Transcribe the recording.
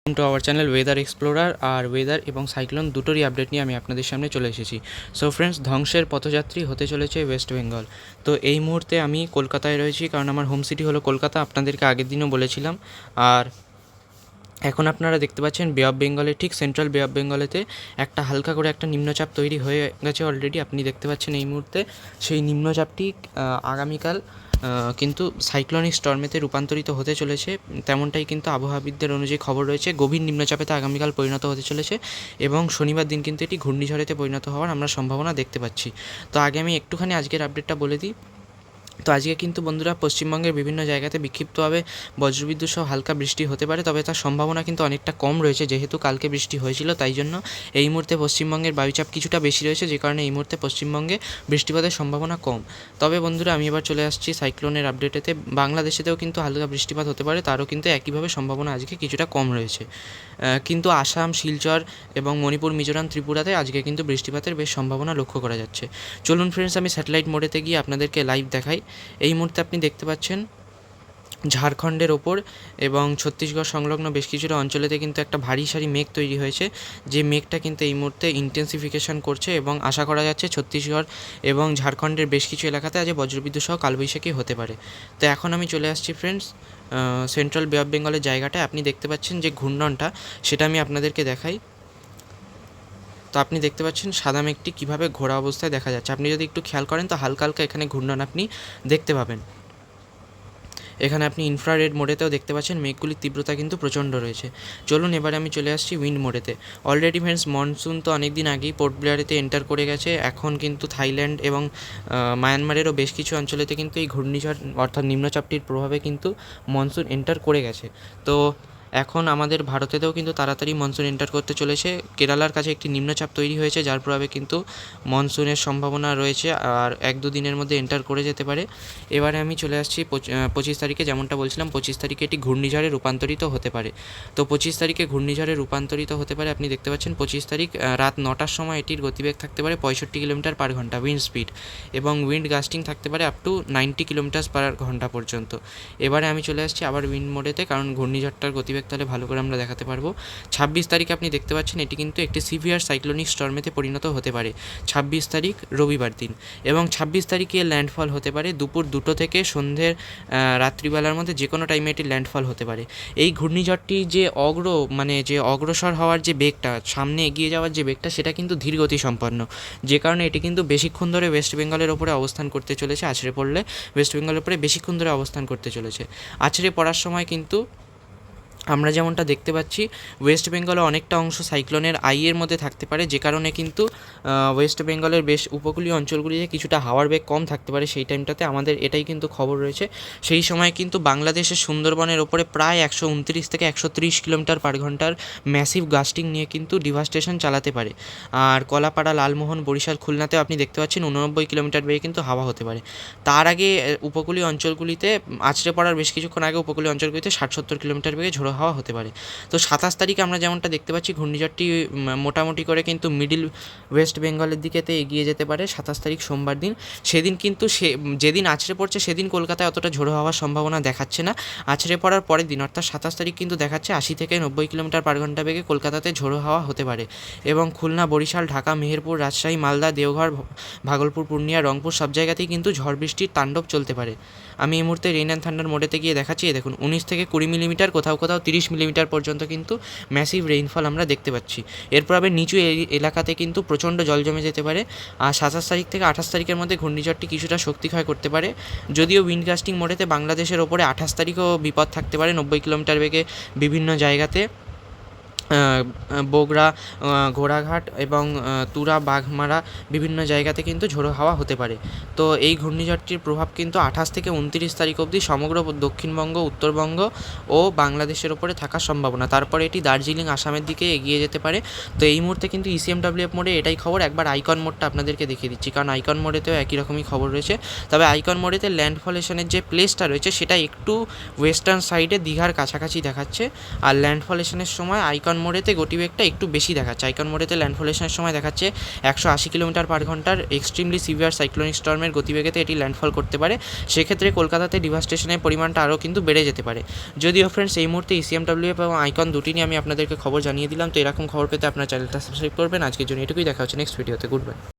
Two our channel weather explorer. আর weather এবং cyclone দুটোরই আপডেট নিয়ে আমি আপনাদের সামনে চলে এসেছি। সো ফ্রেন্ডস, ধ্বংসের পথযাত্রী হতে চলেছে ওয়েস্ট বেঙ্গল। তো এই মুহূর্তে আমি কলকাতায় রয়েছি, কারণ আমার হোম সিটি হলো কলকাতা, আপনাদেরকে আগের দিনও বলেছিলাম। আর এখন আপনারা দেখতে পাচ্ছেন বে অফ বেঙ্গলে, ঠিক সেন্ট্রাল বে অফ বেঙ্গলেতে একটা হালকা করে একটা নিম্নচাপ তৈরি হয়ে গেছে অলরেডি। আপনি দেখতে পাচ্ছেন এই মুহূর্তে সেই নিম্নচাপটি আগামীকাল কিন্তু সাইক্লোনিক স্টর্মেতে রূপান্তরিত হতে চলেছে, তেমনটাই কিন্তু আবহাওয়াবিদদের অনুযায়ী খবর রয়েছে। গভীর নিম্নচাপেতে আগামীকাল পরিণত হতে চলেছে এবং শনিবার দিন কিন্তু এটি ঘূর্ণিঝড়েতে পরিণত হওয়ার আমরা সম্ভাবনা দেখতে পাচ্ছি। তো আগে আমি একটুখানি আজকের আপডেটটা বলে দিই। তো আজকে কিন্তু বন্ধুরা পশ্চিমবঙ্গের বিভিন্ন জায়গাতে বিক্ষিপ্তভাবে বজ্রবিদ্যুৎ সহ হালকা বৃষ্টি হতে পারে, তবে তার সম্ভাবনা কিন্তু অনেকটা কম রয়েছে, যেহেতু কালকে বৃষ্টি হয়েছিল। তাই জন্য এই মুহূর্তে পশ্চিমবঙ্গের বায়ুচাপ কিছুটা বেশি রয়েছে, যে কারণে এই মুহূর্তে পশ্চিমবঙ্গে বৃষ্টিপাতের সম্ভাবনা কম। তবে বন্ধুরা, আমি এবার চলে আসছি সাইক্লোনের আপডেটেতে। বাংলাদেশেতেও কিন্তু হালকা বৃষ্টিপাত হতে পারে, তারও কিন্তু একইভাবে সম্ভাবনা আজকে কিছুটা কম রয়েছে। কিন্তু আসাম, শিলচর এবং মণিপুর, মিজোরাম, ত্রিপুরাতে আজকে কিন্তু বৃষ্টিপাতের বেশ সম্ভাবনা লক্ষ্য করা যাচ্ছে। চলুন ফ্রেন্ডস, আমি স্যাটেলাইট মোডেতে গিয়ে আপনাদেরকে লাইভ দেখাই। এই মুহূর্তে আপনি দেখতে পাচ্ছেন ঝাড়খণ্ডের ওপর এবং ছত্তিশগড় সংলগ্ন বেশ কিছুটা অঞ্চলেতে কিন্তু একটা ভারী সারি মেঘ তৈরি হয়েছে, যে মেঘটা কিন্তু এই মুহূর্তে ইন্টেন্সিফিকেশন করছে এবং আশা করা যাচ্ছে ছত্তিশগড় এবং ঝাড়খণ্ডের বেশ কিছু এলাকাতে আজ বজ্রবিদ্যুৎ সহ কালবৈশাখী হতে পারে। তো এখন আমি চলে আসছি ফ্রেন্ডস সেন্ট্রাল বে অফ বেঙ্গলের জায়গাটায়। আপনি দেখতে পাচ্ছেন যে ঘূর্ণনটা, সেটা আমি আপনাদেরকে দেখাই। তো আপনি দেখতে পাচ্ছেন সাদা মেঘটি কীভাবে ঘোরা অবস্থায় দেখা যাচ্ছে। আপনি যদি একটু খেয়াল করেন তো হালকা হালকা এখানে ঘূর্ণন আপনি দেখতে পাবেন। এখানে আপনি ইনফ্রারেড মোডেতেও দেখতে পাচ্ছেন মেঘগুলির তীব্রতা কিন্তু প্রচণ্ড রয়েছে। চলুন এবারে আমি চলে আসছি উইন্ড মোডেতে। অলরেডি ফ্রেন্ডস, মনসুন তো অনেক দিন আগেই পোর্ট ব্লেয়ারেতে এন্টার করে গেছে। এখন কিন্তু থাইল্যান্ড এবং মায়ানমারেরও বেশ কিছু অঞ্চলেতে কিন্তু এই ঘূর্ণিঝড় অর্থাৎ নিম্নচাপটির প্রভাবে কিন্তু মনসুন এন্টার করে গেছে। তো এখন আমাদের ভারতেতেও কিন্তু তাড়াতাড়ি মনসুন এন্টার করতে চলেছে। কেরালার কাছে একটি নিম্নচাপ তৈরি হয়েছে, যার প্রভাবে কিন্তু মনসুনের সম্ভাবনা রয়েছে আর 1-2 দিনের মধ্যে এন্টার করে যেতে পারে। এবারে আমি চলে আসছি 25 তারিখে। যেমনটা বলছিলাম, 25 তারিখে এটি ঘূর্ণিঝড়ে রূপান্তরিত হতে পারে। তো 25 তারিখে ঘূর্ণিঝড়ে রূপান্তরিত হতে পারে। আপনি দেখতে পাচ্ছেন 25 তারিখ রাত 9টার সময় এটির গতিবেগ থাকতে পারে 65 কিলোমিটার পার ঘন্টা উইন্ড স্পিড, এবং উইন্ড গাস্টিং থাকতে পারে আপ টু 90 কিলোমিটার পার ঘন্টা পর্যন্ত। এবারে আমি চলে আসছি আবার উইন্ড মোডেতে, কারণ ঘূর্ণিঝড়টার গতিবেগ তাহলে ভালো করে আমরা দেখাতে পারবো। 26 তারিখে আপনি দেখতে পাচ্ছেন এটি কিন্তু একটি সিভিয়ার সাইক্লোনিক স্টর্মেতে পরিণত হতে পারে 26 তারিখ রবিবার দিন। এবং 26 তারিখে ল্যান্ডফল হতে পারে দুপুর 2টো থেকে সন্ধ্যের রাত্রিবেলার মধ্যে যে কোনো টাইমে এটি ল্যান্ডফল হতে পারে। এই ঘূর্ণিঝড়টি যে অগ্রসর হওয়ার যে বেগটা, সামনে এগিয়ে যাওয়ার যে বেগটা, সেটা কিন্তু ধীরগতি সম্পন্ন, যে কারণে এটি কিন্তু বেশিক্ষণ ধরে ওয়েস্ট বেঙ্গলের ওপরে অবস্থান করতে চলেছে। আছড়ে পড়লে ওয়েস্ট বেঙ্গলের ওপরে বেশিক্ষণ ধরে অবস্থান করতে চলেছে। আছড়ে পড়ার সময় কিন্তু আমরা যেমনটা দেখতে পাচ্ছি ওয়েস্ট বেঙ্গলে অনেকটা অংশ সাইক্লোনের আইয়ের মধ্যে থাকতে পারে, যে কারণে কিন্তু ওয়েস্ট বেঙ্গলের বেশ উপকূলীয় অঞ্চলগুলিতে কিছুটা হাওয়ার বেগ কম থাকতে পারে সেই টাইমটাতে। আমাদের এটাই কিন্তু খবর রয়েছে। সেই সময় কিন্তু বাংলাদেশের সুন্দরবনের ওপরে প্রায় 129 থেকে 130 কিলোমিটার পার ঘন্টার ম্যাসিভ গাস্টিং নিয়ে কিন্তু ডিভাস্টেশন চালাতে পারে। আর কলাপাড়া, লালমোহন, বরিশাল, খুলনাতেও আপনি দেখতে পাচ্ছেন 89 কিলোমিটার বেগে কিন্তু হাওয়া হতে পারে। তার আগে উপকূলীয় অঞ্চলগুলিতে আছড়ে পড়ার বেশ কিছুক্ষণ আগে উপকূলীয় অঞ্চলগুলিতে 60-70 কিলোমিটার বেগে ঝোড়ো হাওয়া হতে পারে। তো 27 তারিখে আমরা যেমনটা দেখতে পাচ্ছি ঘূর্ণিঝড়টি মোটামুটি করে কিন্তু মিডিল ওয়েস্ট বেঙ্গলের দিকেতে এগিয়ে যেতে পারে 27 তারিখ সোমবার দিন। সেদিন কিন্তু যেদিন আছড়ে পড়ছে সেদিন কলকাতায় অতটা ঝোড়ো হওয়ার সম্ভাবনা দেখাচ্ছে না। আছড়ে পড়ার পরের দিন অর্থাৎ 27 তারিখ কিন্তু দেখাচ্ছে 80 থেকে 90 কিলোমিটার পার ঘন্টা বেগে কলকাতাতে ঝোড়ো হাওয়া হতে পারে। এবং খুলনা, বরিশাল, ঢাকা, মেহেরপুর, রাজশাহী, মালদা, দেওঘর, ভাগলপুর, পূর্ণিয়া, রংপুর সব জায়গাতেই কিন্তু ঝড় বৃষ্টির তাণ্ডব চলতে পারে। আমি এই মুহূর্তে রেইন অ্যান্ড থান্ডার মোডেতে গিয়ে দেখাচ্ছি। দেখুন 19 থেকে 20 মিলিমিটার, কোথাও কোথাও 30 মিলিমিটার পর্যন্ত কিন্তু ম্যাসিভ রেইনফল আমরা দেখতে পাচ্ছি। এরপর আবার নিচু এলাকাতে কিন্তু প্রচণ্ড জল জমে যেতে পারে। আর 27 তারিখ থেকে 28 তারিখের মধ্যে ঘূর্ণিঝড়টি কিছুটা শক্তি ক্ষয় করতে পারে, যদিও উইন্ড গাস্টিং মোডেতে বাংলাদেশের ওপরে 28 তারিখও বিপদ থাকতে পারে 90 কিলোমিটার বেগে বিভিন্ন জায়গাতে। বগুড়া, ঘোড়াঘাট এবং তুরা, বাঘমারা বিভিন্ন জায়গাতে কিন্তু ঝোড়ো হাওয়া হতে পারে। তো এই ঘূর্ণিঝড়টির প্রভাব কিন্তু 28 থেকে 29 তারিখ অবধি সমগ্র দক্ষিণবঙ্গ, উত্তরবঙ্গ ও বাংলাদেশের ওপরে থাকার সম্ভাবনা। তারপরে এটি দার্জিলিং, আসামের দিকে এগিয়ে যেতে পারে। তো এই মুহূর্তে কিন্তু ECMWF মোডে এটাই খবর। একবার আইকন মোডটা আপনাদেরকে দেখিয়ে দিচ্ছি, কারণ আইকন মোডেতেও একই রকমই খবর রয়েছে। তবে আইকন মোডেতে ল্যান্ডফলেশনের যে প্লেসটা রয়েছে সেটা একটু ওয়েস্টার্ন সাইডে দীঘার কাছাকাছি দেখাচ্ছে। আর ল্যান্ডফলেশনের সময় আইকন আইকন মোড়েতে গতিবেগটা একটু বেশি দেখাচ্ছে। আইকন মোড়েতে ল্যান্ডফলেশনের সময় দেখাচ্ছে 180 কিলোমিটার পার ঘন্টার এক্সট্রিমলি সিভিয়ার সাইক্লোনিক স্টর্মের গতিবেগেতে এটি ল্যান্ডফল করতে পারে। সেক্ষেত্রে কলকাতাতে ডিভাস্টেশনের পরিমাণটা আরও কিন্তু বেড়ে যেতে পারে। যদিও ফ্রেন্ডস এই মুহূর্তে ইসিএমডব্লিউএফ এবং আইকন দুটি নিয়ে আমি আপনাদেরকে খবর জানিয়ে দিলাম। তো এরকম খবর পেতে আপনার চ্যানেলটা সাবস্ক্রাইব করবেন। আজকের জন্য এটুকুই, দেখা হচ্ছে নেক্সট ভিডিওতে। Good bye.